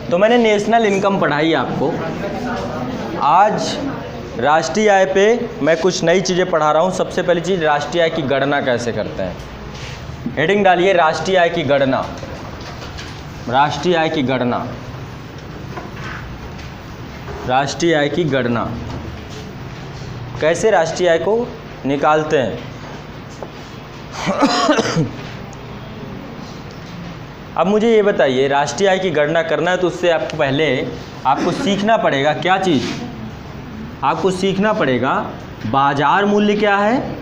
तो मैंने national income पढ़ाई आपको। आज राष्ट्रीय आय पे मैं कुछ नई चीज़ें पढ़ा रहा हूँ। सबसे पहली चीज़, राष्ट्रीय आय की गणना कैसे करते हैं। हेडिंग डालिए राष्ट्रीय आय की गणना। राष्ट्रीय आय की गणना, राष्ट्रीय आय की गणना कैसे राष्ट्रीय आय को निकालते हैं। अब मुझे ये बताइए, राष्ट्रीय आय की गणना करना है तो उससे आपको पहले आपको सीखना पड़ेगा क्या चीज़, आपको सीखना पड़ेगा बाजार मूल्य क्या है,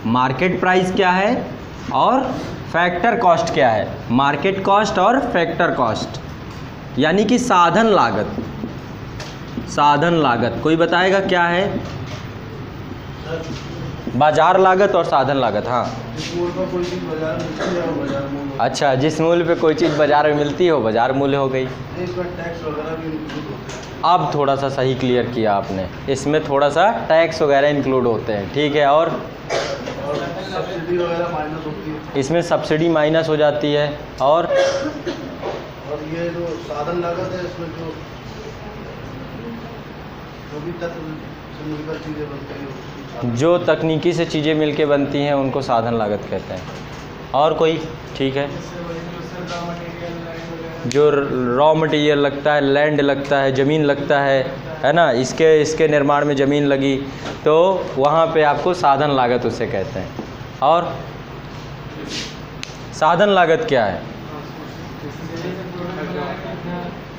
मार्केट प्राइस क्या है और फैक्टर कॉस्ट क्या है। मार्केट कॉस्ट और फैक्टर कॉस्ट यानी कि साधन लागत। साधन लागत कोई बताएगा क्या है? बाजार लागत और साधन लागत। हाँ, अच्छा, जिस मूल्य पे कोई चीज़ बाजार में मिलती हो बाजार मूल्य हो गई। अब थोड़ा सा सही क्लियर किया आपने, इसमें थोड़ा सा टैक्स वगैरह इंक्लूड होते हैं, ठीक है। और सब्सिडी वगैरह माइनस होती है, इसमें सब्सिडी माइनस हो जाती है। और ये जो साधन लागत है इसमें जो भी तत्व मिलकर चीज़ें बनती हैं, जो तकनीकी से चीज़ें मिलके बनती हैं उनको साधन लागत कहते हैं। और कोई? ठीक है, जो रॉ मटेरियल लगता है, लैंड लगता है, ज़मीन लगता है ना, इसके निर्माण में ज़मीन लगी तो वहाँ पे आपको साधन लागत उसे कहते हैं। और साधन लागत क्या है?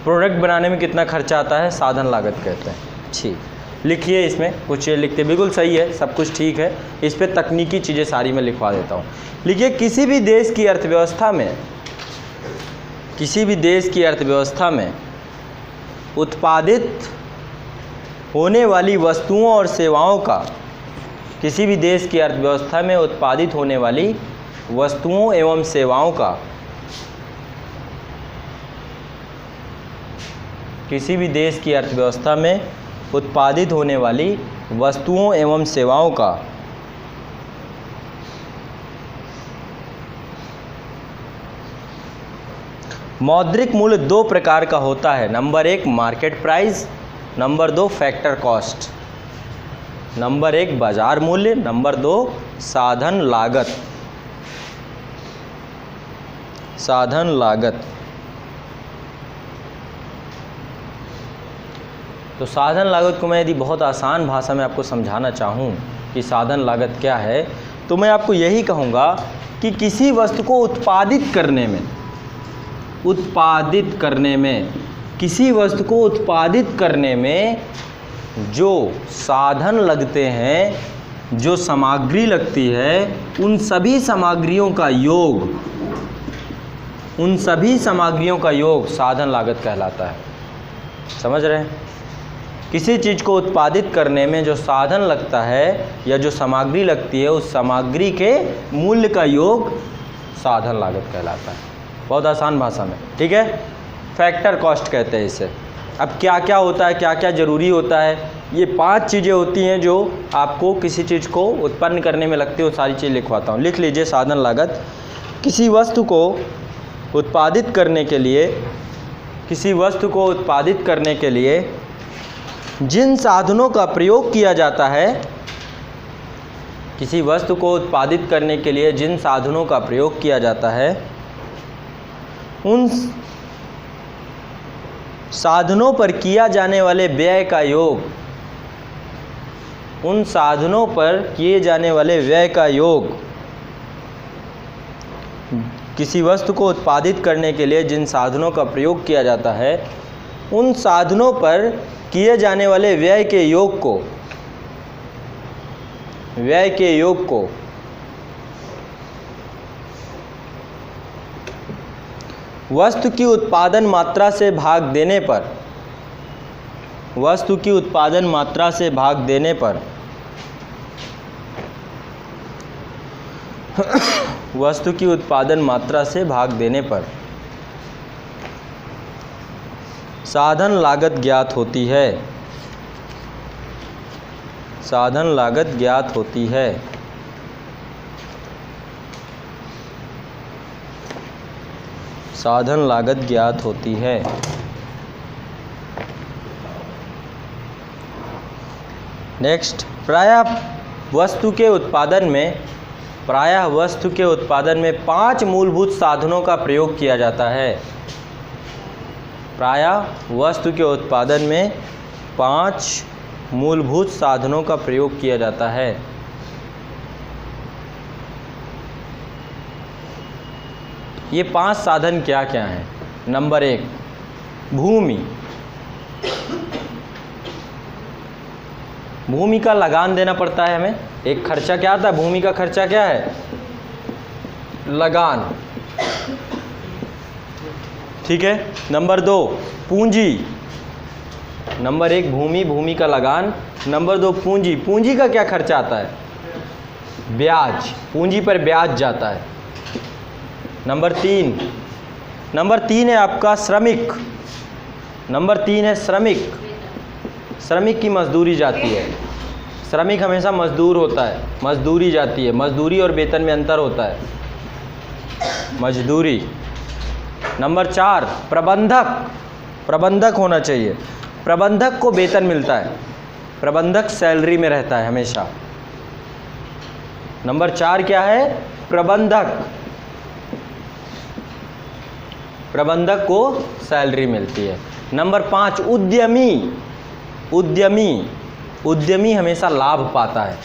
प्रोडक्ट बनाने में कितना खर्चा आता है, साधन लागत कहते हैं। ठीक, लिखिए इसमें कुछ चीज़ें लिखते, बिल्कुल सही है, सब कुछ ठीक है। इस पे तकनीकी चीज़ें सारी मैं लिखवा देता हूँ। लिखिए, किसी भी देश की अर्थव्यवस्था में, किसी भी देश की अर्थव्यवस्था में उत्पादित होने वाली वस्तुओं और सेवाओं का, किसी भी देश की अर्थव्यवस्था में उत्पादित होने वाली वस्तुओं एवं सेवाओं का, किसी भी देश की अर्थव्यवस्था में उत्पादित होने वाली वस्तुओं एवं सेवाओं का मौद्रिक मूल्य दो प्रकार का होता है। Number 1 market price, number 2 factor cost. Number 1 बाजार मूल्य, नंबर 2 साधन लागत। साधन लागत। तो साधन लागत को मैं यदि बहुत आसान भाषा में आपको समझाना चाहूँ कि साधन लागत क्या है, तो मैं आपको यही कहूँगा कि किसी वस्तु को उत्पादित करने में, किसी वस्तु को उत्पादित करने में जो साधन लगते हैं, जो सामग्री लगती है, उन सभी सामग्रियों का योग साधन लागत कहलाता है। समझ रहे हैं? किसी चीज़ को उत्पादित करने में जो साधन लगता है या जो सामग्री लगती है, उस सामग्री के मूल्य का योग साधन लागत कहलाता है, बहुत आसान भाषा में, ठीक है। फैक्टर कॉस्ट कहते हैं इसे। अब क्या क्या होता है, क्या क्या ज़रूरी होता है, ये 5 चीज़ें होती हैं जो आपको किसी चीज़ को उत्पन्न करने में लगती है, वो सारी चीज़ लिखवाता हूँ। लिख लीजिए साधन लागत। किसी वस्तु को उत्पादित करने के लिए, किसी वस्तु को उत्पादित करने के लिए जिन साधनों का प्रयोग किया जाता है, किसी वस्तु को उत्पादित करने के लिए जिन साधनों का प्रयोग किया जाता है, उन साधनों पर किया जाने वाले व्यय का योग, उन साधनों पर किए जाने वाले व्यय का योग, किसी वस्तु को उत्पादित करने के लिए जिन साधनों का प्रयोग किया जाता है, उन साधनों पर किए जाने वाले व्यय के योग को वस्तु की उत्पादन मात्रा से भाग देने पर, वस्तु की उत्पादन मात्रा से भाग देने पर वस्तु की उत्पादन मात्रा से भाग देने पर साधन लागत ज्ञात होती है। साधन लागत ज्ञात होती है। साधन लागत ज्ञात होती है। नेक्स्ट, प्रायः वस्तु के उत्पादन में 5 मूलभूत साधनों का प्रयोग किया जाता है। प्रायः वस्तु के उत्पादन में 5 मूलभूत साधनों का प्रयोग किया जाता है। ये 5 साधन क्या क्या हैं? नंबर 1, भूमि। भूमि का लगान देना पड़ता है हमें। एक खर्चा क्या आता है? भूमि का खर्चा क्या है? लगान। ठीक है। नंबर 2, पूंजी। नंबर 1 भूमि का लगान। नंबर 2 पूंजी। पूंजी का क्या खर्चा आता है? ब्याज। पूंजी पर ब्याज जाता है। नंबर 3 है आपका श्रमिक। नंबर 3 है श्रमिक। श्रमिक की मजदूरी जाती है। श्रमिक हमेशा मजदूर होता है, मजदूरी जाती है। मजदूरी और वेतन में अंतर होता है, मजदूरी। नंबर 4, प्रबंधक होना चाहिए। प्रबंधक को वेतन मिलता है, प्रबंधक सैलरी में रहता है हमेशा। नंबर 4 क्या है? प्रबंधक को सैलरी मिलती है। नंबर 5, उद्यमी हमेशा लाभ पाता है।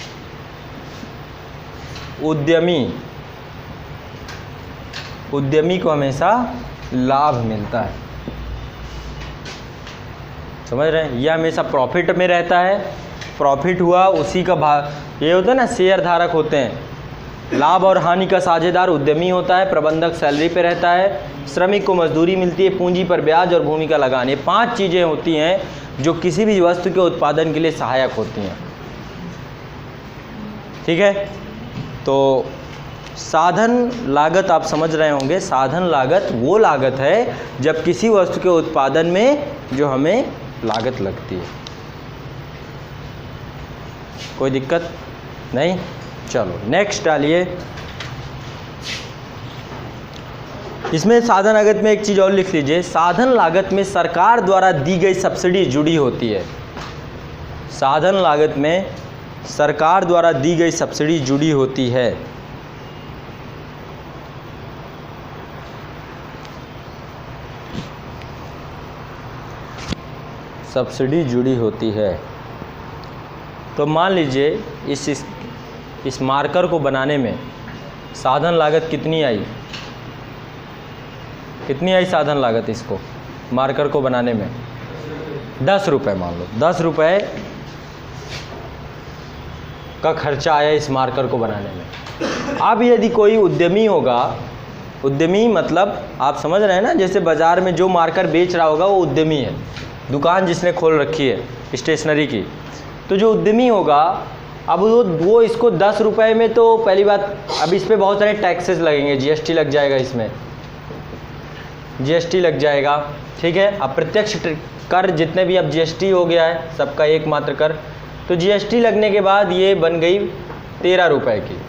उद्यमी को हमेशा लाभ मिलता है। समझ रहे हैं? यह हमेशा प्रॉफिट में रहता है। प्रॉफिट हुआ उसी का भाग। ये होता है ना, शेयर धारक होते हैं। लाभ और हानि का साझेदार उद्यमी होता है। प्रबंधक सैलरी पे रहता है। श्रमिक को मजदूरी मिलती है। पूंजी पर ब्याज और भूमि का लगान। ये 5 चीज़ें होती हैं जो किसी भी वस्तु के उत्पादन के लिए सहायक होती हैं। ठीक है। तो साधन लागत आप समझ रहे होंगे। साधन लागत वो लागत है जब किसी वस्तु के उत्पादन में जो हमें लागत लगती है। कोई दिक्कत नहीं? चलो नेक्स्ट डालिए। इसमें साधन लागत में एक चीज़ और लिख लीजिए। साधन लागत में सरकार द्वारा दी गई सब्सिडी जुड़ी होती है। साधन लागत में सरकार द्वारा दी गई सब्सिडी जुड़ी होती है। सब्सिडी जुड़ी होती है। तो मान लीजिए इस मार्कर को बनाने में साधन लागत कितनी आई? कितनी आई साधन लागत इसको, मार्कर को बनाने में? 10 रुपये मान लो। 10 रुपये का खर्चा आया इस मार्कर को बनाने में। अब यदि कोई उद्यमी होगा, उद्यमी मतलब आप समझ रहे हैं ना, जैसे बाज़ार में जो मार्कर बेच रहा होगा वो उद्यमी है। दुकान जिसने खोल रखी है स्टेशनरी की, तो जो उद्यमी होगा, अब वो इसको 10 रुपये में, तो पहली बात अब इस पर बहुत सारे टैक्सेस लगेंगे। जीएसटी लग जाएगा, इसमें जीएसटी लग जाएगा। ठीक है। अप्रत्यक्ष कर जितने भी, अब जीएसटी हो गया है सबका एकमात्र कर, तो जीएसटी लगने के बाद ये बन गई 13 रुपये की।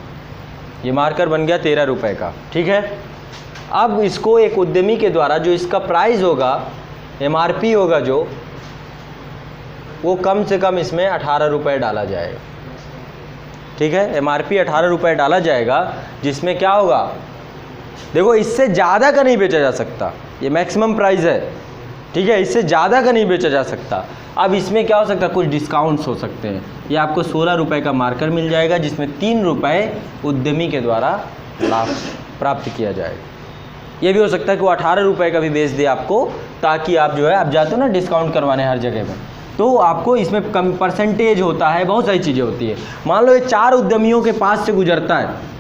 ये मार्कर बन गया 13 रुपये का। ठीक है। अब इसको एक उद्यमी के द्वारा जो इसका प्राइस होगा, एमआरपी होगा जो, वो कम से कम इसमें 18 रुपये डाला जाएगा। ठीक है। एमआरपी 18 रुपये डाला जाएगा, जिसमें क्या होगा, देखो इससे ज़्यादा का नहीं बेचा जा सकता। ये मैक्सिमम प्राइस है। ठीक है। इससे ज़्यादा का नहीं बेचा जा सकता। अब इसमें क्या हो सकता है, कुछ डिस्काउंट्स हो सकते हैं। ये आपको 16 रुपये का मार्कर मिल जाएगा, जिसमें 3 रुपये उद्यमी के द्वारा लाभ प्राप्त किया जाएगा। ये भी हो सकता है कि वो 18 रुपये का भी बेच दे आपको, ताकि आप जो है, आप जाते हो ना डिस्काउंट करवाने हर जगह में, तो आपको इसमें कम परसेंटेज होता है, बहुत सारी चीज़ें होती है। मान लो ये 4 उद्यमियों के पास से गुजरता है।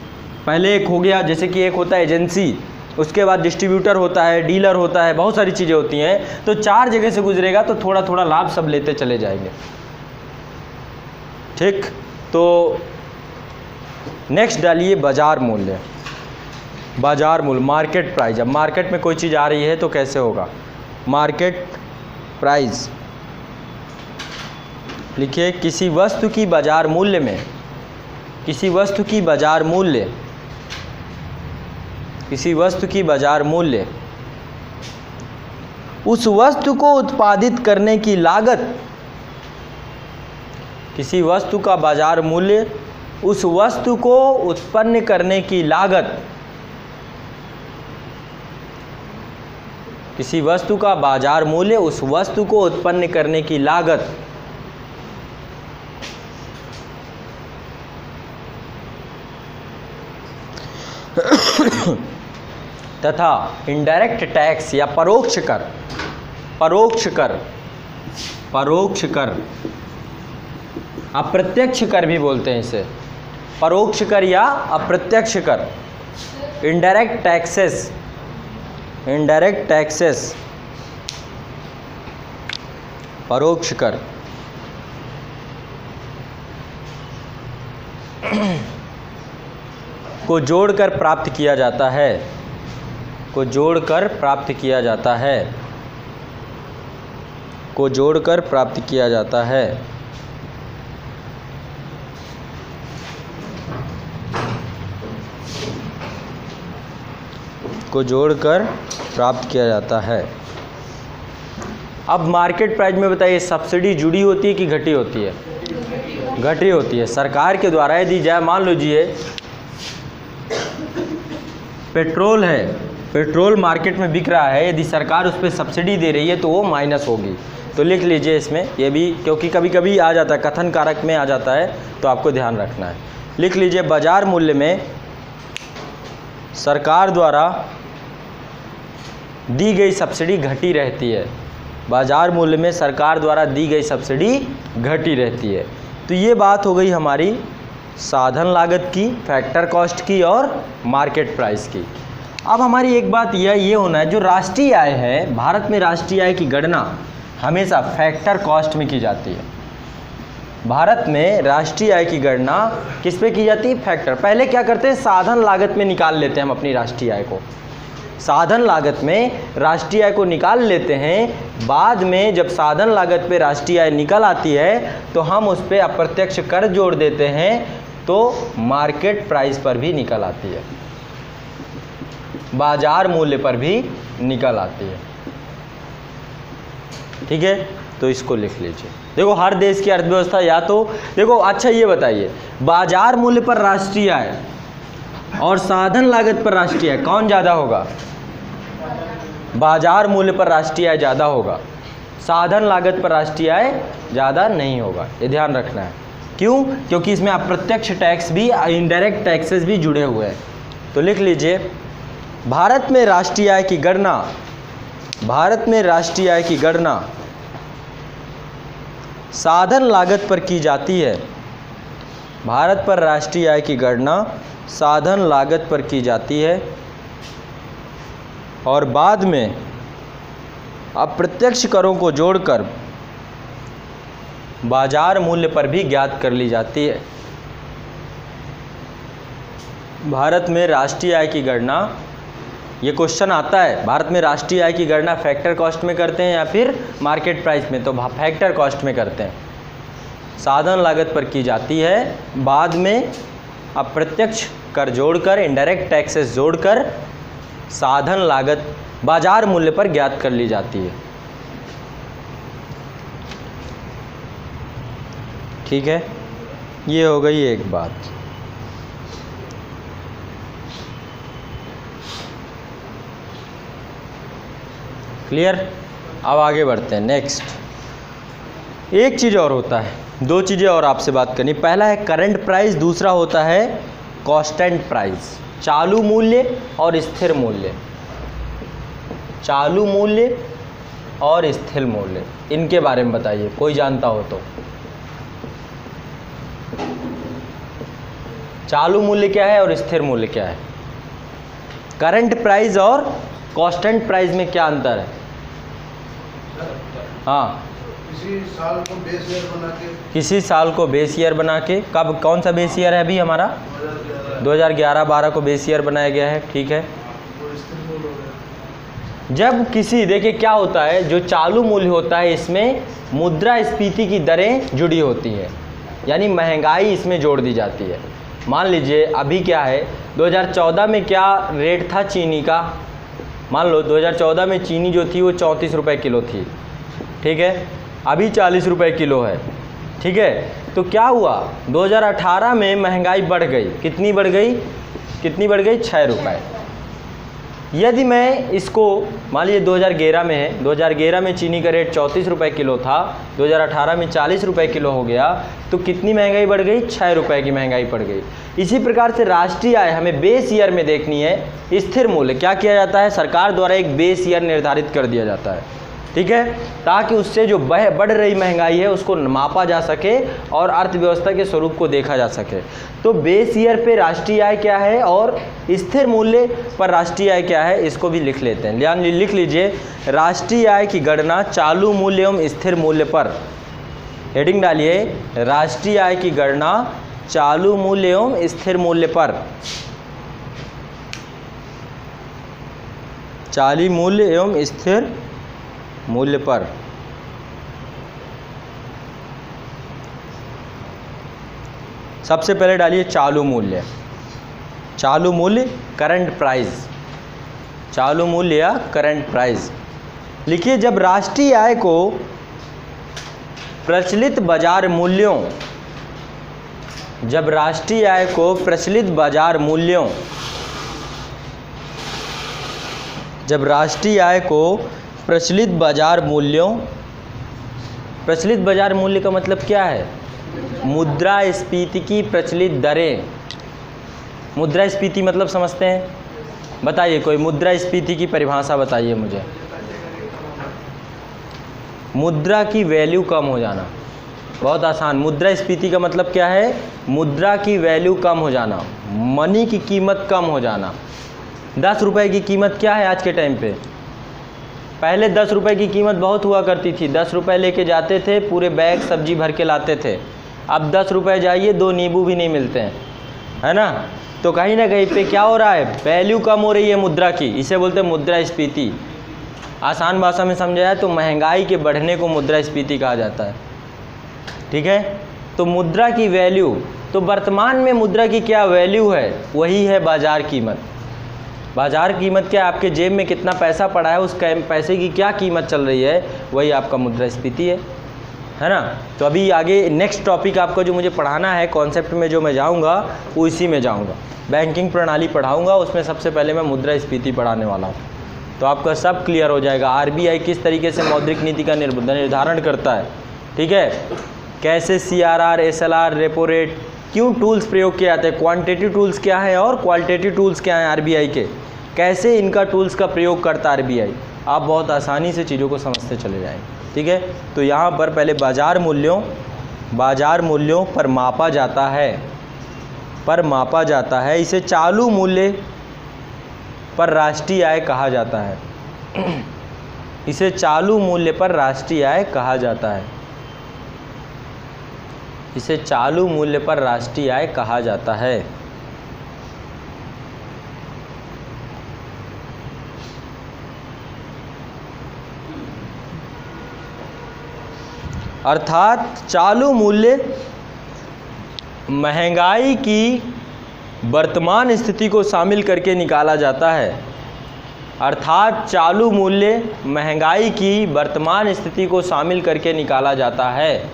पहले एक हो गया, जैसे कि एक होता है एजेंसी, उसके बाद डिस्ट्रीब्यूटर होता है, डीलर होता है, बहुत सारी चीज़ें होती हैं। तो 4 जगह से गुजरेगा, तो थोड़ा थोड़ा लाभ सब लेते चले जाएंगे। ठीक। तो नेक्स्ट डालिए बाजार मूल्य। बाजार मूल्य, मार्केट प्राइस। अब मार्केट में कोई चीज़ आ रही है तो कैसे होगा? मार्केट प्राइस लिखिए। किसी वस्तु की बाजार मूल्य में, किसी वस्तु की बाजार मूल्य, किसी वस्तु की बाजार मूल्य उस वस्तु को उत्पादित करने की लागत, किसी वस्तु का बाजार मूल्य उस वस्तु को उत्पन्न करने की लागत, किसी वस्तु का बाजार मूल्य उस वस्तु को उत्पन्न करने की लागत तथा इनडायरेक्ट टैक्स या परोक्ष कर, अप्रत्यक्ष कर भी बोलते हैं इसे, परोक्ष कर या अप्रत्यक्ष कर, इनडायरेक्ट टैक्सेस, परोक्ष कर को जोड़कर प्राप्त किया जाता है, को जोड़कर प्राप्त किया जाता है, को जोड़कर प्राप्त किया जाता है। को जोड़कर प्राप्त किया जाता है। अब मार्केट प्राइस में बताइए, सब्सिडी जुड़ी होती है कि घटी होती है? घटी होती है। सरकार के द्वारा यदि जाए, मान लीजिए पेट्रोल है, पेट्रोल मार्केट में बिक रहा है, यदि सरकार उस पर सब्सिडी दे रही है तो वो माइनस होगी। तो लिख लीजिए इसमें, ये भी क्योंकि कभी कभी आ जाता है, कथन कारक में आ जाता है, तो आपको ध्यान रखना है। लिख लीजिए बाजार मूल्य में सरकार द्वारा दी गई सब्सिडी घटी रहती है। बाजार मूल्य में सरकार द्वारा दी गई सब्सिडी घटी रहती है। तो ये बात हो गई हमारी साधन लागत की, फैक्टर कॉस्ट की और मार्केट प्राइस की। अब हमारी एक बात ये होना है, जो राष्ट्रीय आय है, भारत में राष्ट्रीय आय की गणना हमेशा फैक्टर कॉस्ट में की जाती है। भारत में राष्ट्रीय आय की गणना किस पे की जाती है? फैक्टर। पहले क्या करते हैं, साधन लागत में निकाल लेते हैं हम अपनी राष्ट्रीय आय को, साधन लागत में राष्ट्रीय आय को निकाल लेते हैं। बाद में जब साधन लागत पे राष्ट्रीय आय निकल आती है तो हम उस पर अप्रत्यक्ष कर जोड़ देते हैं, तो मार्केट प्राइस पर भी निकल आती है, बाजार मूल्य पर भी निकल आती है। ठीक है, तो इसको लिख लीजिए। देखो हर देश की अर्थव्यवस्था या तो देखो, अच्छा ये बताइए, बाजार मूल्य पर राष्ट्रीय आय और साधन लागत पर राष्ट्रीय आय कौन ज़्यादा होगा? बाजार मूल्य पर राष्ट्रीय आय ज़्यादा होगा, साधन लागत पर राष्ट्रीय आय ज़्यादा नहीं होगा। ये ध्यान रखना है। क्यों? क्योंकि इसमें अप्रत्यक्ष टैक्स भी, इनडायरेक्ट टैक्सेस भी जुड़े हुए हैं। तो लिख लीजिए, भारत में राष्ट्रीय आय की गणना, भारत में राष्ट्रीय आय की गणना साधन लागत पर की जाती है। भारत पर राष्ट्रीय आय की गणना साधन लागत पर की जाती है और बाद में अप्रत्यक्ष करों को जोड़कर बाजार मूल्य पर भी ज्ञात कर ली जाती है। भारत में राष्ट्रीय आय की गणना, ये क्वेश्चन आता है, भारत में राष्ट्रीय आय की गणना फैक्टर कॉस्ट में करते हैं या फिर मार्केट प्राइस में? तो फैक्टर कॉस्ट में करते हैं। साधन लागत पर की जाती है, बाद में अप्रत्यक्ष कर जोड़कर, इनडायरेक्ट टैक्सेस जोड़कर साधन लागत बाजार मूल्य पर ज्ञात कर ली जाती है। ठीक है, ये हो गई एक बात। क्लियर? अब आगे बढ़ते हैं। नेक्स्ट एक चीज़ और होता है, दो चीज़ें और आपसे बात करनी। पहला है करंट प्राइस, दूसरा होता है कांस्टेंट प्राइस, चालू मूल्य और स्थिर मूल्य। चालू मूल्य और स्थिर मूल्य, इनके बारे में बताइए, कोई जानता हो तो। चालू मूल्य क्या है और स्थिर मूल्य क्या है? करंट प्राइस और कांस्टेंट प्राइस में क्या अंतर है? हाँ, किसी साल को बेस ईयर बना के, किसी साल को बेस ईयर बना के, कब, कौन सा बेस ईयर है अभी हमारा? 2011-12 को बेस ईयर बनाया गया है। ठीक है, जब किसी, देखिए क्या होता है, जो चालू मूल्य होता है इसमें मुद्रास्फीति की दरें जुड़ी होती हैं, यानी महंगाई इसमें जोड़ दी जाती है। मान लीजिए अभी क्या है, 2014 में क्या रेट था चीनी का? मान लो 2014 में चीनी जो थी वो 34 रुपये किलो थी। ठीक है, अभी 40 रुपये किलो है। ठीक है, तो क्या हुआ 2018 में महंगाई बढ़ गई, कितनी बढ़ गई, 6 रुपये। यदि मैं इसको मान लीजिए 2011 में है, 2011 में चीनी का रेट 34 रुपये किलो था, 2018 में 40 रुपये किलो हो गया, तो कितनी महंगाई बढ़ गई, 6 रुपये की महंगाई बढ़ गई। इसी प्रकार से राष्ट्रीय आय हमें बेस ईयर में देखनी है, स्थिर मूल्य क्या किया जाता है, सरकार द्वारा एक बेस ईयर निर्धारित कर दिया जाता है, ठीक है, ताकि उससे जो बढ़ रही महंगाई है उसको मापा जा सके और अर्थव्यवस्था के स्वरूप को देखा जा सके। तो बेस ईयर पे राष्ट्रीय आय क्या है और स्थिर मूल्य पर राष्ट्रीय आय क्या है, इसको भी लिख लेते हैं। लिख लीजिए, राष्ट्रीय आय की गणना चालू मूल्य एवं स्थिर मूल्य पर, हेडिंग डालिए, राष्ट्रीय आय की गणना चालू मूल्य एवं स्थिर मूल्य पर, चालू मूल्य एवं स्थिर मूल्य पर। सबसे पहले डालिए चालू मूल्य, चालू मूल्य करंट प्राइस, चालू मूल्य या करंट प्राइस। लिखिए, जब राष्ट्रीय आय को प्रचलित बाजार मूल्यों, जब राष्ट्रीय आय को प्रचलित बाजार मूल्यों, जब राष्ट्रीय आय को प्रचलित बाजार मूल्यों, प्रचलित बाजार मूल्य का मतलब क्या है, मुद्रास्फीति की प्रचलित दरें। मुद्रास्फीति मतलब समझते हैं, बताइए कोई मुद्रास्फीति की परिभाषा बताइए मुझे। मुद्रा की वैल्यू कम हो जाना, बहुत आसान। मुद्रास्फीति का मतलब क्या है, मुद्रा की वैल्यू कम हो जाना, मनी की कीमत कम हो जाना। 10 रुपये की कीमत क्या है आज के टाइम पे, पहले 10 रुपये की कीमत बहुत हुआ करती थी, 10 रुपये लेके जाते थे, पूरे बैग सब्जी भर के लाते थे। अब 10 रुपये जाइए 2 नींबू भी नहीं मिलते हैं, है ना। तो कहीं ना कहीं पे क्या हो रहा है, वैल्यू कम हो रही है मुद्रा की, इसे बोलते हैं मुद्रास्फीति। आसान भाषा में समझा जाए तो महंगाई के बढ़ने को मुद्रास्फीति कहा जाता है, ठीक है। तो मुद्रा की वैल्यू, तो वर्तमान में मुद्रा की क्या वैल्यू है, वही है बाजार कीमत। बाजार कीमत क्या है, आपके जेब में कितना पैसा पड़ा है, उस पैसे की क्या कीमत चल रही है, वही आपका मुद्रास्फीति है ना। तो अभी आगे नेक्स्ट टॉपिक आपको जो मुझे पढ़ाना है, कॉन्सेप्ट में जो मैं जाऊंगा वो इसी में जाऊंगा, बैंकिंग प्रणाली पढ़ाऊंगा, उसमें सबसे पहले मैं मुद्रास्फीति पढ़ाने वाला हूँ। तो आपका सब क्लियर हो जाएगा, आरबीआई किस तरीके से मौद्रिक नीति का निर्धारण करता है, ठीक है, कैसे सीआरआर, एसएलआर, रेपो रेट, क्यों टूल्स प्रयोग किए जाते हैं, क्वांटिटेटिव टूल्स क्या हैं और क्वालिटेटिव टूल्स क्या हैं आरबीआई के, कैसे इनका टूल्स का प्रयोग करता है आरबीआई, आप बहुत आसानी से चीज़ों को समझते चले जाएंगे, ठीक है। तो यहाँ पर पहले बाजार मूल्यों पर मापा जाता है, इसे चालू मूल्य पर राष्ट्रीय आय कहा जाता है, इसे चालू मूल्य पर राष्ट्रीय आय कहा जाता है, इसे चालू मूल्य पर राष्ट्रीय आय कहा जाता है। अर्थात चालू मूल्य महंगाई की वर्तमान स्थिति को शामिल करके निकाला जाता है, अर्थात चालू मूल्य महंगाई की वर्तमान स्थिति को शामिल करके निकाला जाता है।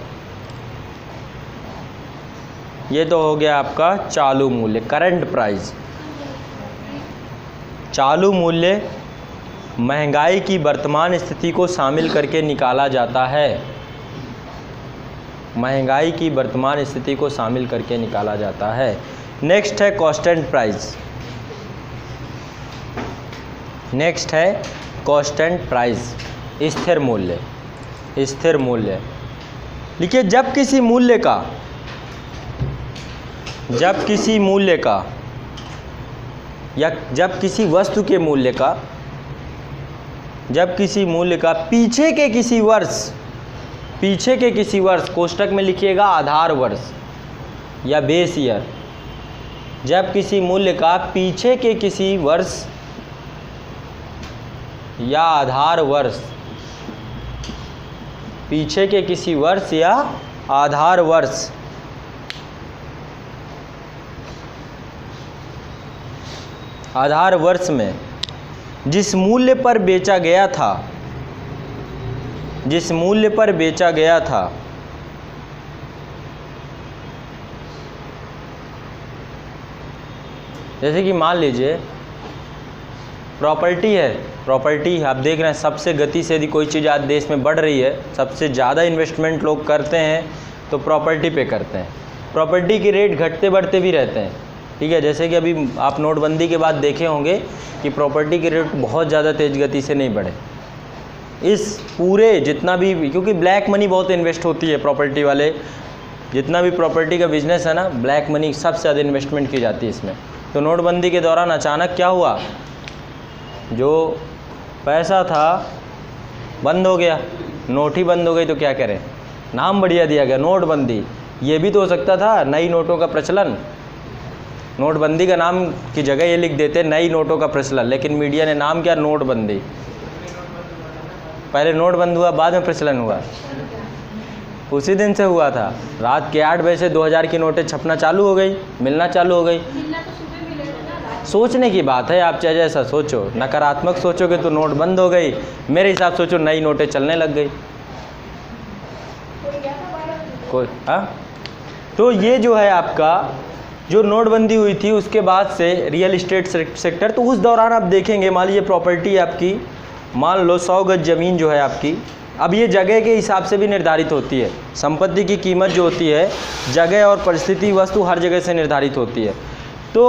ये तो हो गया आपका चालू मूल्य, करंट प्राइस। चालू मूल्य महंगाई की वर्तमान स्थिति को शामिल करके निकाला जाता है, महंगाई की वर्तमान स्थिति को शामिल करके निकाला जाता है। नेक्स्ट है कांस्टेंट प्राइस, नेक्स्ट है कांस्टेंट प्राइस, स्थिर मूल्य, स्थिर मूल्य। देखिए, जब किसी मूल्य का या जब किसी वस्तु के मूल्य का, जब किसी मूल्य का पीछे के किसी वर्ष, कोष्टक में लिखिएगा आधार वर्ष या बेस ईयर, जब किसी मूल्य का पीछे के किसी वर्ष या आधार वर्ष, पीछे के किसी वर्ष या आधार वर्ष आधार वर्ष में जिस मूल्य पर बेचा गया था, जिस मूल्य पर बेचा गया था जैसे कि मान लीजिए प्रॉपर्टी है, प्रॉपर्टी आप देख रहे हैं सबसे गति से यदि कोई चीज़ आज देश में बढ़ रही है, सबसे ज़्यादा इन्वेस्टमेंट लोग करते हैं तो प्रॉपर्टी पे करते हैं। प्रॉपर्टी के रेट घटते बढ़ते भी रहते हैं, ठीक है। जैसे कि अभी आप नोटबंदी के बाद देखे होंगे कि प्रॉपर्टी के रेट बहुत ज़्यादा तेज़ गति से नहीं बढ़े। इस पूरे जितना भी, क्योंकि ब्लैक मनी बहुत इन्वेस्ट होती है, प्रॉपर्टी वाले जितना भी प्रॉपर्टी का बिजनेस है ना, ब्लैक मनी सबसे ज़्यादा इन्वेस्टमेंट की जाती है इसमें। तो नोटबंदी के दौरान अचानक क्या हुआ, जो पैसा था बंद हो गया, नोट ही बंद हो गई। तो क्या करें, नाम बढ़िया दिया गया नोटबंदी। ये भी तो हो सकता था नई नोटों का प्रचलन, नोटबंदी का नाम की जगह ये लिख देते नई नोटों का प्रचलन, लेकिन मीडिया ने नाम क्या, नोटबंदी। पहले नोट बंद हुआ, बाद में प्रचलन हुआ, उसी दिन से हुआ था। रात के 8 बजे से 2000 की नोटें छपना चालू हो गई, मिलना चालू हो गई। सोचने की बात है, आप चाहे जैसा सोचो, नकारात्मक सोचोगे तो नोट बंद हो गई, मेरे हिसाब सोचो नई नोटें चलने लग गई। कोई हाँ, तो ये जो है आपका जो नोटबंदी हुई थी उसके बाद से रियल इस्टेट सेक्टर, तो उस दौरान आप देखेंगे, मान लीजिए प्रॉपर्टी आपकी, मान लो 100 गज ज़मीन जो है आपकी, अब ये जगह के हिसाब से भी निर्धारित होती है। संपत्ति की कीमत जो होती है जगह और परिस्थिति वस्तु हर जगह से निर्धारित होती है। तो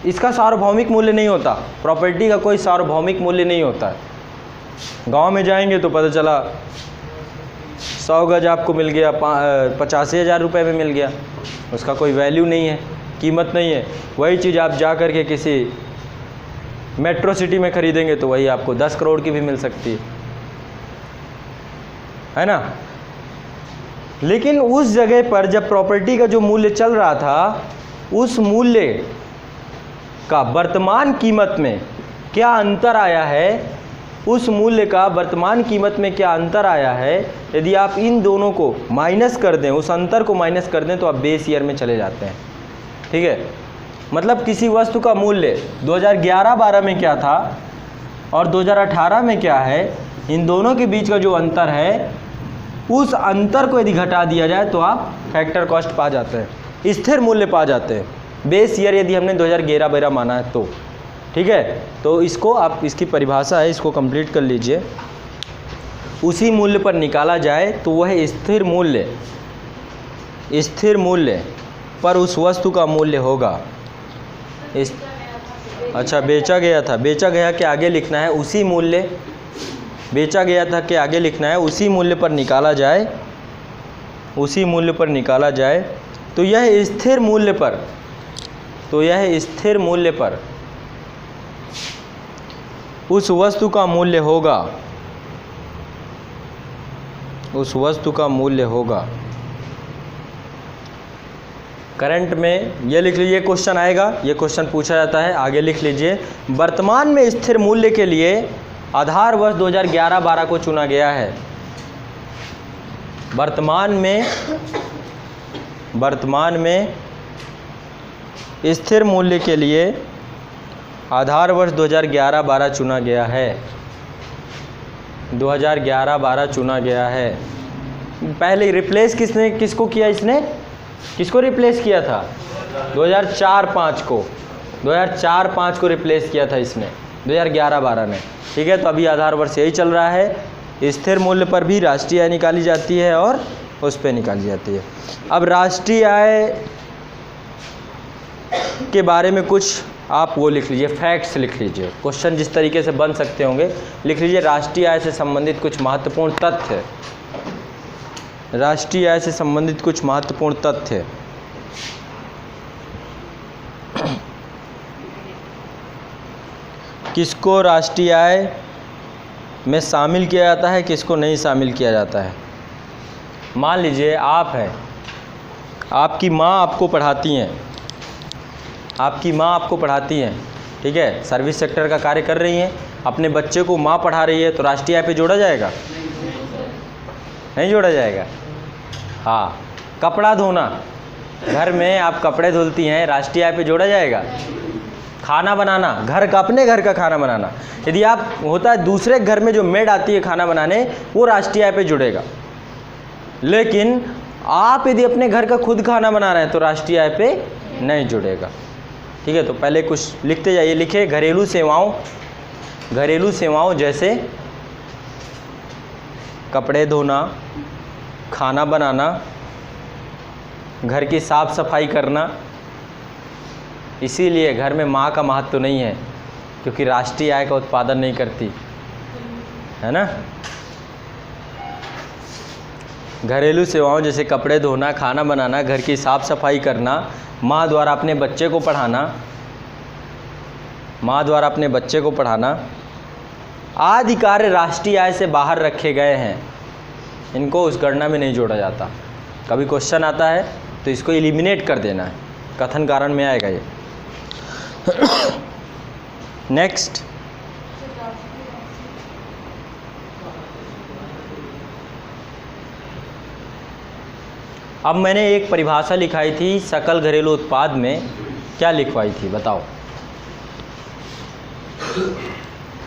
इसका सार्वभौमिक मूल्य नहीं होता, प्रॉपर्टी का कोई सार्वभौमिक मूल्य नहीं होता है। गांव में जाएंगे तो पता चला 100 गज आपको मिल गया 85,000 रुपये में मिल गया, उसका कोई वैल्यू नहीं है, कीमत नहीं है। वही चीज़ आप जा कर के किसी मेट्रो सिटी में ख़रीदेंगे तो वही आपको 10 करोड़ की भी मिल सकती है ना। लेकिन उस जगह पर जब प्रॉपर्टी का जो मूल्य चल रहा था, उस मूल्य का वर्तमान कीमत में क्या अंतर आया है, उस मूल्य का वर्तमान कीमत में क्या अंतर आया है, यदि आप इन दोनों को माइनस कर दें, उस अंतर को माइनस कर दें, तो आप बेस ईयर में चले जाते हैं, ठीक है। मतलब किसी वस्तु का मूल्य 2011-12 में क्या था और 2018 में क्या है, इन दोनों के बीच का जो अंतर है, उस अंतर को यदि घटा दिया जाए तो आप फैक्टर कॉस्ट पा जाते हैं, स्थिर मूल्य पा जाते हैं। बेस ईयर यदि हमने 2011-12 माना है तो, ठीक है। तो इसको आप, इसकी परिभाषा है, इसको कंप्लीट कर लीजिए। उसी मूल्य पर निकाला जाए तो वह स्थिर मूल्य, स्थिर मूल्य पर उस वस्तु का मूल्य होगा। अच्छा, बेचा गया था, बेचा गया के आगे लिखना है उसी मूल्य, बेचा गया था के आगे लिखना है उसी मूल्य पर निकाला जाए, उसी मूल्य पर निकाला जाए तो यह स्थिर मूल्य पर, तो यह स्थिर मूल्य पर उस वस्तु का मूल्य होगा, उस वस्तु का मूल्य होगा। करंट में ये लिख लीजिए, क्वेश्चन आएगा, ये क्वेश्चन पूछा जाता है, आगे लिख लीजिए। वर्तमान में स्थिर मूल्य के लिए आधार वर्ष 2011-12 को चुना गया है। वर्तमान में स्थिर मूल्य के लिए आधार वर्ष 2011-12 चुना गया है, 2011-12 चुना गया है। पहले रिप्लेस किसको किया, इसने किसको रिप्लेस किया था, 2004-5 को, 2004-5 को रिप्लेस किया था इसने 2011-12 में, ठीक है। तो अभी आधार वर्ष यही चल रहा है। स्थिर मूल्य पर भी राष्ट्रीय आय निकाली जाती है और उस पे निकाली जाती है। अब राष्ट्रीय आय के बारे में कुछ आप वो लिख लीजिए, फैक्ट्स लिख लीजिए। क्वेश्चन जिस तरीके से बन सकते होंगे लिख लीजिए। राष्ट्रीय आय से संबंधित कुछ महत्वपूर्ण तथ्य, राष्ट्रीय आय से संबंधित कुछ महत्वपूर्ण तथ्य। किसको राष्ट्रीय आय में शामिल किया जाता है, किसको नहीं शामिल किया जाता है। मान लीजिए आप हैं, आपकी माँ आपको पढ़ाती हैं, आपकी माँ आपको पढ़ाती हैं, ठीक है, सर्विस सेक्टर का कार्य कर रही हैं, अपने बच्चे को माँ पढ़ा रही है, तो राष्ट्रीय आय पे जोड़ा जाएगा, नहीं जोड़ा जाएगा। हाँ, कपड़ा धोना, घर में आप कपड़े धुलती हैं, राष्ट्रीय आय पे जोड़ा जाएगा। खाना बनाना, घर का, अपने घर का खाना बनाना, यदि आप होता है दूसरे घर में जो मेड आती है खाना बनाने, वो राष्ट्रीय आय पे जुड़ेगा। लेकिन आप यदि अपने घर का खुद खाना बना रहे हैं तो राष्ट्रीय आय पे नहीं जुड़ेगा। ठीक है, तो पहले कुछ लिखते जाइए। लिखे घरेलू सेवाओं जैसे कपड़े धोना, खाना बनाना, घर की साफ सफाई करना। इसीलिए घर में माँ का महत्व नहीं है, क्योंकि राष्ट्रीय आय का उत्पादन नहीं करती है ना। घरेलू सेवाओं जैसे कपड़े धोना, खाना बनाना, घर की साफ सफाई करना, माँ द्वारा अपने बच्चे को पढ़ाना, आदि कार्य राष्ट्रीय आय से बाहर रखे गए हैं। इनको उस गणना में नहीं जोड़ा जाता। कभी क्वेश्चन आता है तो इसको एलिमिनेट कर देना है, कथन कारण में आएगा ये। नेक्स्ट, अब मैंने एक परिभाषा लिखाई थी सकल घरेलू उत्पाद में, क्या लिखवाई थी बताओ।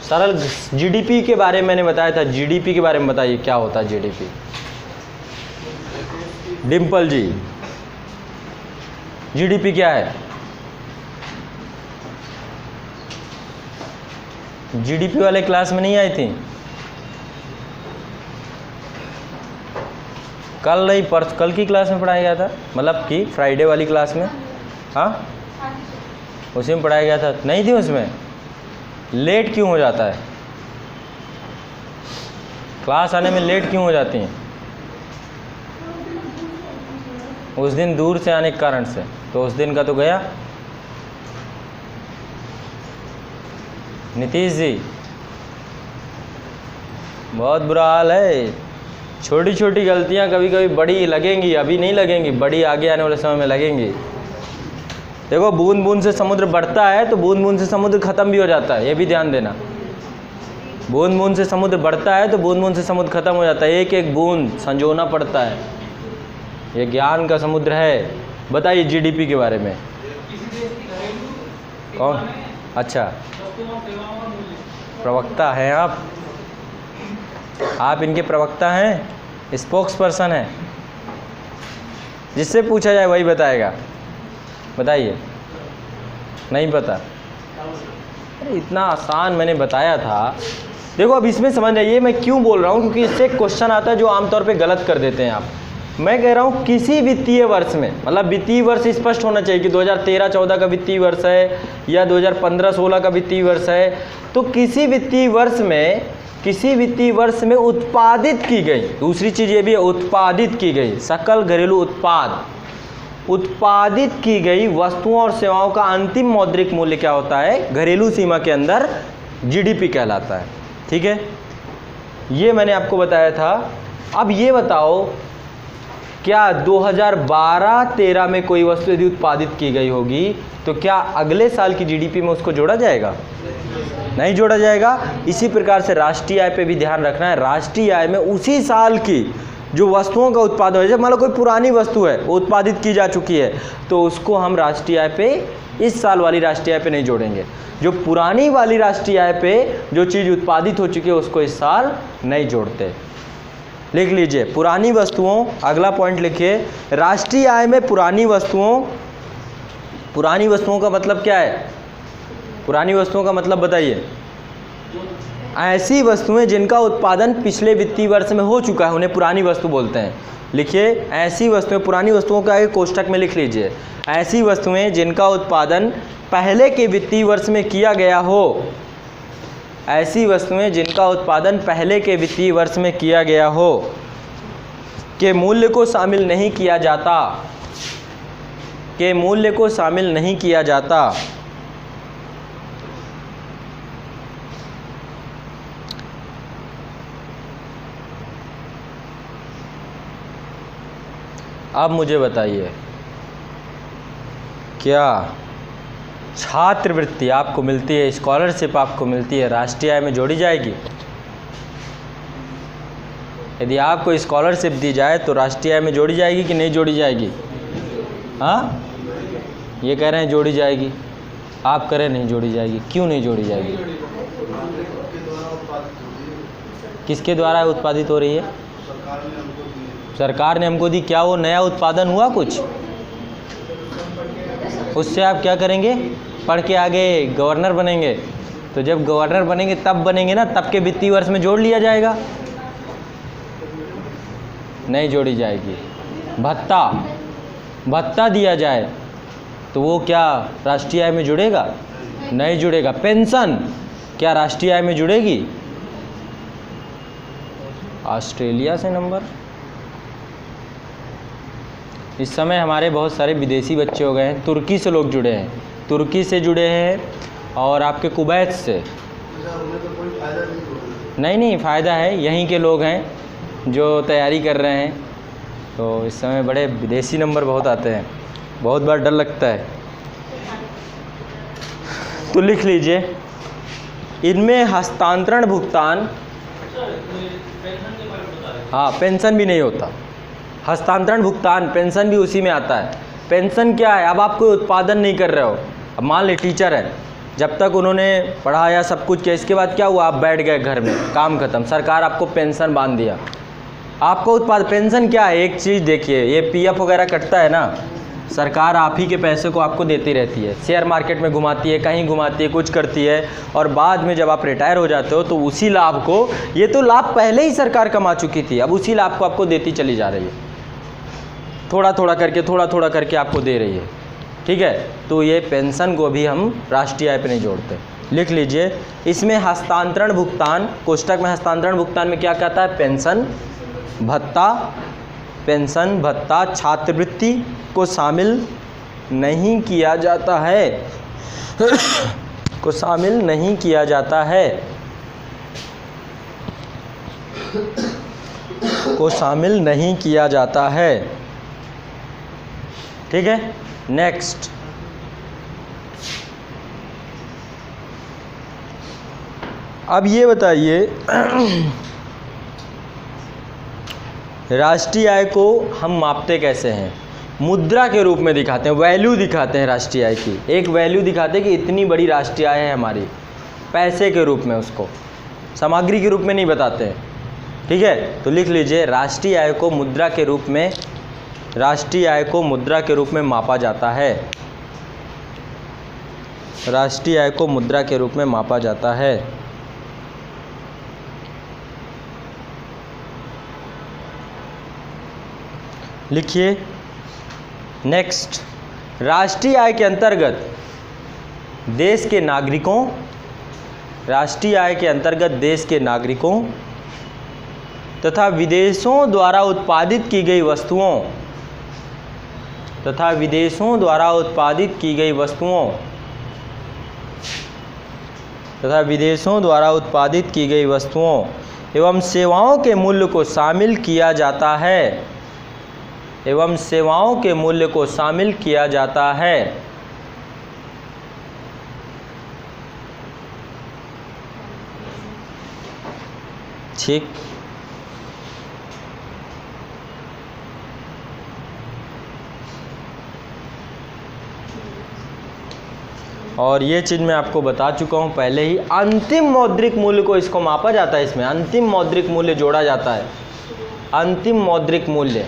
सरल जीडीपी के बारे में मैंने बताया था। जीडीपी के बारे में बताइए क्या होता है जीडीपी। डिम्पल जी, जीडीपी क्या है? जीडीपी वाले क्लास में नहीं आई थी? कल नहीं, कल की क्लास में पढ़ाया गया था, मतलब कि फ्राइडे वाली क्लास में। हाँ, उसी में पढ़ाया गया था। नहीं थी उसमें? लेट क्यों हो जाता है? क्लास आने में लेट क्यों हो जाती हैं? उस दिन दूर से आने के कारण से, तो उस दिन का तो गया। नीतीश जी, बहुत बुरा हाल है। छोटी छोटी गलतियां कभी कभी बड़ी लगेंगी, अभी नहीं लगेंगी, बड़ी आगे आने वाले समय में लगेंगी। देखो, बूंद बूंद से समुद्र बढ़ता है तो बूंद बूंद से समुद्र खत्म भी हो जाता है, ये भी ध्यान देना। बूंद बूंद से समुद्र बढ़ता है तो बूंद बूंद से समुद्र खत्म हो जाता है। एक एक बूंद संजोना पड़ता है। ये ज्ञान का समुद्र है। बताइए जीडीपी के बारे में। कौन? अच्छा, प्रवक्ता हैं आप इनके प्रवक्ता हैं, स्पोक्स पर्सन हैं। जिससे पूछा जाए वही बताएगा। बताइए। नहीं पता? अरे इतना आसान मैंने बताया था। देखो, अब इसमें समझ आइए मैं क्यों बोल रहा हूँ, क्योंकि इससे क्वेश्चन आता है जो आमतौर पे गलत कर देते हैं आप। मैं कह रहा हूँ किसी वित्तीय वर्ष में, मतलब वित्तीय वर्ष स्पष्ट होना चाहिए कि 2013-14 का वित्तीय वर्ष है या 2015-16 का वित्तीय वर्ष है। तो किसी वित्तीय वर्ष में उत्पादित की गई, दूसरी चीज़ ये भी है, उत्पादित की गई सकल घरेलू उत्पादित की गई वस्तुओं और सेवाओं का अंतिम मौद्रिक मूल्य क्या होता है? घरेलू सीमा के अंदर जीडीपी कहलाता है। ठीक है, ये मैंने आपको बताया था। अब ये बताओ, क्या 2012-13 में कोई वस्तु यदि उत्पादित की गई होगी तो क्या अगले साल की जीडीपी में उसको जोड़ा जाएगा? नहीं जोड़ा जाएगा। इसी प्रकार से राष्ट्रीय आय पे भी ध्यान रखना है। राष्ट्रीय आय में उसी साल की जो वस्तुओं का उत्पादन है, जब मान लो कोई पुरानी वस्तु है वो उत्पादित की जा चुकी है, तो उसको हम राष्ट्रीय आय पे, इस साल वाली राष्ट्रीय आय पे नहीं जोड़ेंगे। जो पुरानी वाली राष्ट्रीय आय पे जो चीज़ उत्पादित हो चुकी है उसको इस साल नहीं जोड़ते। लिख लीजिए, पुरानी वस्तुओं, अगला पॉइंट लिखिए, राष्ट्रीय आय में पुरानी वस्तुओं का मतलब क्या है? पुरानी वस्तुओं का मतलब बताइए। ऐसी वस्तुएं जिनका उत्पादन पिछले वित्तीय वर्ष में हो चुका है उन्हें पुरानी वस्तु बोलते हैं। लिखिए, ऐसी वस्तुएं, पुरानी वस्तुओं का एक कोष्टक में लिख लीजिए, ऐसी वस्तुएं जिनका उत्पादन पहले के वित्तीय वर्ष में किया गया हो, ऐसी वस्तुएं जिनका उत्पादन पहले के वित्तीय वर्ष में किया गया हो के मूल्य को शामिल नहीं किया जाता, अब मुझे बताइए, क्या छात्रवृत्ति आपको मिलती है, स्कॉलरशिप आपको मिलती है, राष्ट्रीय आय में जोड़ी जाएगी? यदि आपको स्कॉलरशिप दी जाए तो राष्ट्रीय आय में जोड़ी जाएगी कि नहीं जोड़ी जाएगी? हाँ, ये कह रहे हैं जोड़ी जाएगी, आप कह रहे नहीं जोड़ी जाएगी। क्यों नहीं जोड़ी जाएगी? किसके द्वारा उत्पादित हो रही है? सरकार ने हमको दी। क्या वो नया उत्पादन हुआ कुछ? उससे आप क्या करेंगे? पढ़ के आगे गवर्नर बनेंगे, तो जब गवर्नर बनेंगे तब बनेंगे ना, तब के वित्तीय वर्ष में जोड़ लिया जाएगा, नहीं जोड़ी जाएगी। भत्ता दिया जाए तो वो क्या राष्ट्रीय आय में जुड़ेगा? नहीं जुड़ेगा। पेंशन क्या राष्ट्रीय आय में जुड़ेगी? ऑस्ट्रेलिया से नंबर। इस समय हमारे बहुत सारे विदेशी बच्चे हो गए हैं, तुर्की से लोग जुड़े हैं, तुर्की से जुड़े हैं और आपके कुवैत से। उन्हें तो कोई फायदा नहीं होगा। नहीं फ़ायदा है, यहीं के लोग हैं जो तैयारी कर रहे हैं, तो इस समय बड़े विदेशी नंबर बहुत आते हैं, बहुत बार डर लगता है। तो लिख लीजिए, इनमें हस्तांतरण भुगतान, हाँ पेंशन भी नहीं होता, हस्तांतरण भुगतान पेंशन भी उसी में आता है। पेंशन क्या है? अब आप कोई उत्पादन नहीं कर रहे हो, अब मान ली टीचर है, जब तक उन्होंने पढ़ाया सब कुछ किया, इसके बाद क्या हुआ? आप बैठ गए घर में, काम खत्म, सरकार आपको पेंशन बांध दिया, आपको उत्पाद। पेंशन क्या है? एक चीज़ देखिए, ये पीएफ वगैरह कटता है ना, सरकार आप ही के पैसे को आपको देती रहती है, शेयर मार्केट में घुमाती है, कहीं घुमाती है, कुछ करती है, और बाद में जब आप रिटायर हो जाते हो तो उसी लाभ को, ये तो लाभ पहले ही सरकार कमा चुकी थी, अब उसी लाभ को आपको देती चली जा रही है, थोड़ा थोड़ा करके आपको दे रही है, ठीक है। तो ये पेंशन को भी हम राष्ट्रीय आय पर नहीं जोड़ते। लिख लीजिए, इसमें हस्तांतरण भुगतान, कोष्टक में हस्तांतरण भुगतान में क्या कहता है? पेंशन भत्ता छात्रवृत्ति को शामिल नहीं किया जाता है, को शामिल नहीं किया जाता है, को शामिल नहीं किया जाता है, ठीक है। नेक्स्ट, अब ये बताइए राष्ट्रीय आय को हम मापते कैसे हैं? मुद्रा के रूप में दिखाते हैं, वैल्यू दिखाते हैं राष्ट्रीय आय की, एक वैल्यू दिखाते हैं कि इतनी बड़ी राष्ट्रीय आय है हमारी, पैसे के रूप में, उसको सामग्री के रूप में नहीं बताते हैं, ठीक है। तो लिख लीजिए, राष्ट्रीय आय को मुद्रा के रूप में, राष्ट्रीय आय को मुद्रा के रूप में मापा जाता है, राष्ट्रीय आय को मुद्रा के रूप में मापा जाता है। लिखिए नेक्स्ट, राष्ट्रीय आय के अंतर्गत देश के नागरिकों, राष्ट्रीय आय के अंतर्गत देश के नागरिकों तथा विदेशों द्वारा उत्पादित की गई वस्तुओं, तथा विदेशों द्वारा उत्पादित की गई वस्तुओं, तथा विदेशों द्वारा उत्पादित की गई वस्तुओं एवं सेवाओं के मूल्य को शामिल किया जाता है, एवं सेवाओं के मूल्य को शामिल किया जाता है। ठीक, और ये चीज़ मैं आपको बता चुका हूँ पहले ही, अंतिम मौद्रिक मूल्य को इसको मापा जाता है, इसमें अंतिम मौद्रिक मूल्य जोड़ा जाता है, अंतिम मौद्रिक मूल्य।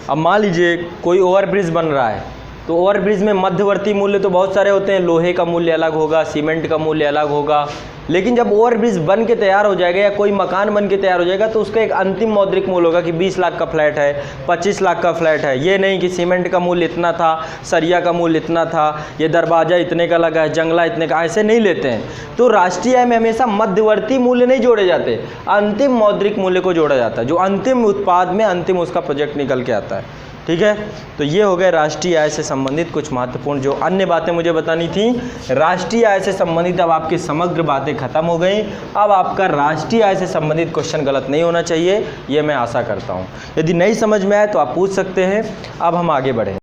अब मान लीजिए कोई ओवरब्रिज बन रहा है, तो ओवरब्रिज में मध्यवर्ती मूल्य तो बहुत सारे होते हैं, लोहे का मूल्य अलग होगा, सीमेंट का मूल्य अलग होगा, लेकिन जब ओवरब्रिज बन के तैयार हो जाएगा या कोई मकान बन के तैयार हो जाएगा तो उसका एक अंतिम मौद्रिक मूल्य होगा कि 20 लाख का फ्लैट है, 25 लाख का फ्लैट है। ये नहीं कि सीमेंट का मूल्य इतना था, सरिया का मूल्य इतना था, ये दरवाज़ा इतने का लगा है, जंगला इतने का, ऐसे नहीं लेते हैं। तो राष्ट्रीय आय में हमेशा मध्यवर्ती मूल्य नहीं जोड़े जाते, अंतिम मौद्रिक मूल्य को जोड़ा जाता है, जो अंतिम उत्पाद में अंतिम उसका प्रोजेक्ट निकल के आता है, ठीक है। तो ये हो गए राष्ट्रीय आय से संबंधित कुछ महत्वपूर्ण जो अन्य बातें मुझे बतानी थी। राष्ट्रीय आय से संबंधित अब आपकी समग्र बातें खत्म हो गई। अब आपका राष्ट्रीय आय से संबंधित क्वेश्चन गलत नहीं होना चाहिए, ये मैं आशा करता हूँ। यदि नहीं समझ में आए तो आप पूछ सकते हैं। अब हम आगे बढ़ें।